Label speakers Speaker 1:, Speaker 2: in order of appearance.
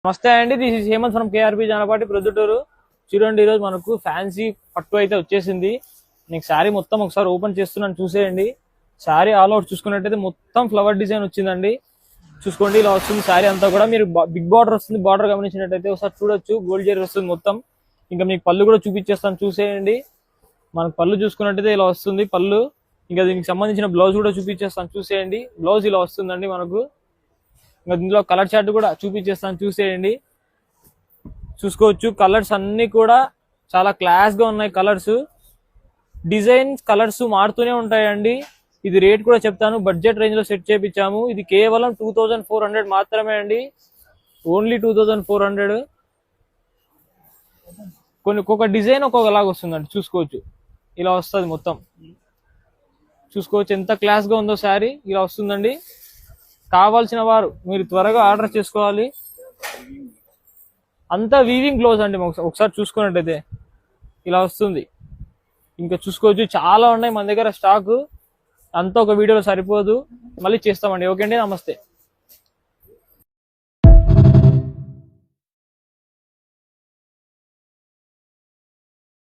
Speaker 1: నమస్తే అండి, this is Hemanth from KRP Janapati Proddatur. చూడండి, ఈరోజు మనకు ఫ్యాన్సీ పట్టు అయితే వచ్చేసింది. నీకు శారీ మొత్తం ఒకసారి ఓపెన్ చేస్తున్నాను, చూసేయండి. శారీ ఆల్ అవుట్ చూసుకున్నట్టయితే మొత్తం ఫ్లవర్ డిజైన్ వచ్చిందండి. చూసుకోండి, ఇలా వస్తుంది శారీ అంతా కూడా. మీరు బిగ్ బార్డర్ వస్తుంది, బార్డర్ గమనించినట్టయితే ఒకసారి చూడొచ్చు, గోల్డ్ జరీ వస్తుంది మొత్తం. ఇంకా మీకు పళ్ళు కూడా చూపించేస్తాను, చూసేయండి. మనకు పళ్ళు చూసుకున్నట్టయితే ఇలా వస్తుంది పళ్ళు. ఇంకా దీనికి సంబంధించిన బ్లౌజ్ కూడా చూపించేస్తాను, చూసేయండి. బ్లౌజ్ ఇలా వస్తుందండి మనకు. ఇంకా దీనిలో కలర్ చార్ట్ కూడా చూపించేస్తాను, చూసేయండి. చూసుకోవచ్చు, కలర్స్ అన్ని కూడా చాలా క్లాస్ గా ఉన్నాయి. కలర్స్ డిజైన్స్ కలర్స్ మారుతూనే ఉంటాయండి. ఇది రేట్ కూడా చెప్తాను, బడ్జెట్ రేంజ్ లో సెట్ చేయించాము. ఇది కేవలం 2400 మాత్రమే అండి, ఓన్లీ 2400. ఒక్కొక్క డిజైన్ ఒక్కొక్కలాగా వస్తుందండి, చూసుకోవచ్చు. ఇలా వస్తుంది మొత్తం, చూసుకోవచ్చు ఎంత క్లాస్ గా ఉందో శారీ. ఇలా వస్తుందండి. కావాల్సిన వారు మీరు త్వరగా ఆర్డర్ చేసుకోవాలి. అంతా వీవింగ్ క్లోజ్ అండి, ఒకసారి చూసుకున్నట్టయితే ఇలా వస్తుంది. ఇంకా చూసుకోవచ్చు, చాలా ఉన్నాయి మన దగ్గర స్టాక్. అంతా ఒక వీడియోలో సరిపోదు, మళ్ళీ చేస్తామండి. ఓకే అండి, నమస్తే.